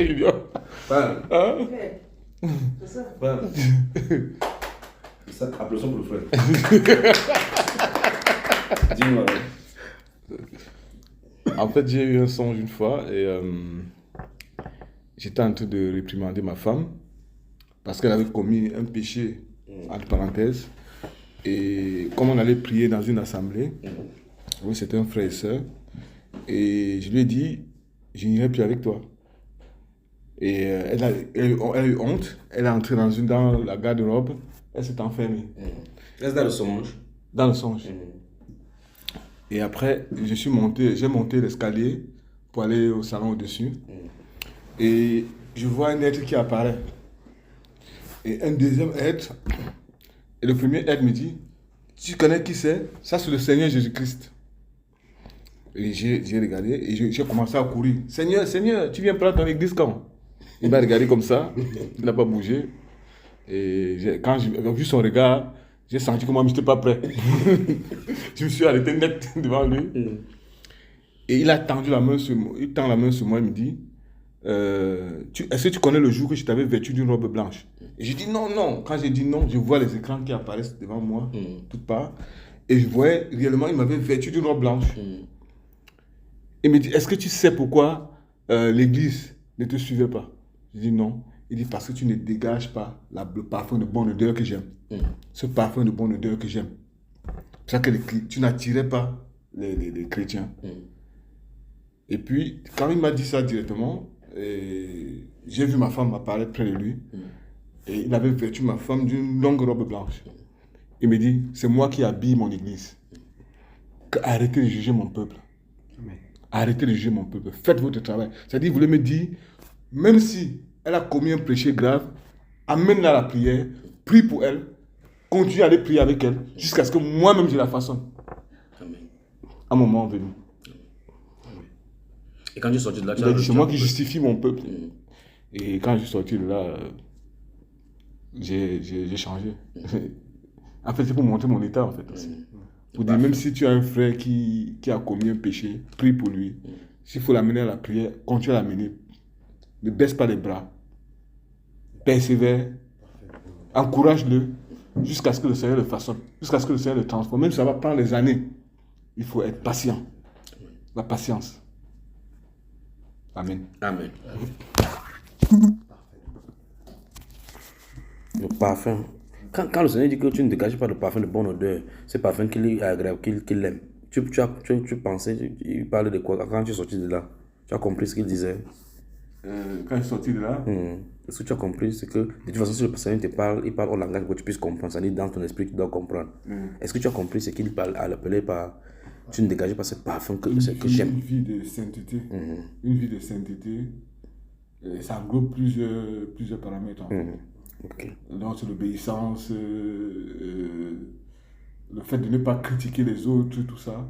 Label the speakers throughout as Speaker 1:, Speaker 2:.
Speaker 1: Junior.
Speaker 2: Parle.
Speaker 1: Hein?
Speaker 2: C'est ça. Parle. C'est ça, applaudissons pour le frère. Dis-moi.
Speaker 1: En fait, j'ai eu un songe une fois et j'étais en train de réprimander ma femme parce qu'elle avait commis un péché, entre parenthèses. Et comme on allait prier dans une assemblée, oui, c'était un frère et sœur, et je lui ai dit, je n'irai plus avec toi. Et elle a eu honte, elle est entrée dans la garde-robe, elle s'est enfermée.
Speaker 2: Reste dans le songe.
Speaker 1: Dans le songe. Et après, j'ai monté l'escalier pour aller au salon au-dessus. Et je vois un être qui apparaît. Et un deuxième être. Et le premier être me dit, tu connais qui c'est? Ça, c'est le Seigneur Jésus-Christ. Et j'ai regardé et j'ai commencé à courir. Seigneur, Seigneur, tu viens prendre ton église quand? Il m'a regardé comme ça, il n'a pas bougé. Et quand j'ai vu son regard, j'ai senti que moi, je n'étais pas prêt. Je me suis arrêté net devant lui. Et il a tendu la main sur moi. Il tend la main sur moi et me dit, est-ce que tu connais le jour que je t'avais vêtu d'une robe blanche? Et j'ai dit non, non. Quand j'ai dit non, je vois les écrans qui apparaissent devant moi, toutes parts. Et je voyais réellement, il m'avait vêtu d'une robe blanche. Il me dit, est-ce que tu sais pourquoi l'église ne te suivait pas? Je dis non. Il dit, parce que tu ne dégages pas le parfum de bonne odeur que j'aime. Ce parfum de bonne odeur que j'aime. C'est ça que tu n'attirais pas les chrétiens. Et puis, quand il m'a dit ça directement, j'ai vu ma femme apparaître près de lui. Et il avait vêtu ma femme d'une longue robe blanche. Il me dit, c'est moi qui habille mon église. Arrêtez de juger mon peuple. Arrêtez de juger mon peuple. Faites votre travail. C'est-à-dire, vous voulez me dire, même si elle a commis un péché grave, amène-la à la prière, prie pour elle, continue à aller prier avec elle, jusqu'à ce que moi-même je la façonne. À un moment venu.
Speaker 2: Et quand tu es sorti de là,
Speaker 1: il a dit, c'est moi qui justifie mon peuple. Et quand je suis sorti de là, j'ai changé. En fait, c'est pour montrer mon état, en fait, aussi. Pour dire, même si tu as un frère qui a commis un péché, prie pour lui. S'il faut l'amener à la prière, continue à l'amener. Ne baisse pas les bras. Persévère. Encourage-le jusqu'à ce que le Seigneur le façonne, jusqu'à ce que le Seigneur le transforme. Même si ça va prendre des années, il faut être patient. La patience. Amen.
Speaker 2: Amen. Le parfum. Quand le Seigneur dit que tu ne dégages pas le parfum de bonne odeur, c'est le parfum qu'il est agréable, qu'il aime. Tu pensais, il parlait de quoi? Quand tu es sorti de là, tu as compris ce qu'il disait?
Speaker 1: Quand je suis sorti de là,
Speaker 2: ce que tu as compris, c'est que de toute façon, si le Seigneur te parle, il parle au langage que tu puisses comprendre. C'est-à-dire dans ton esprit, tu dois comprendre. Est-ce que tu as compris ce qu'il parle à l'appeler par tu ne dégages pas ce parfum que j'aime?
Speaker 1: Une vie de sainteté. Une vie de sainteté, ça englobe plusieurs paramètres. En fait.
Speaker 2: Okay.
Speaker 1: Donc, c'est l'obéissance, le fait de ne pas critiquer les autres, tout ça.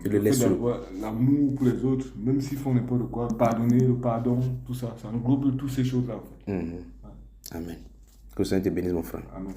Speaker 2: Et le fait
Speaker 1: d'avoir l'amour pour les autres, même s'ils font n'importe quoi, pardonner, le pardon, tout ça. Ça englobe toutes ces choses-là. En fait.
Speaker 2: Amen. Que le Seigneur te bénisse, mon frère.
Speaker 1: Amen.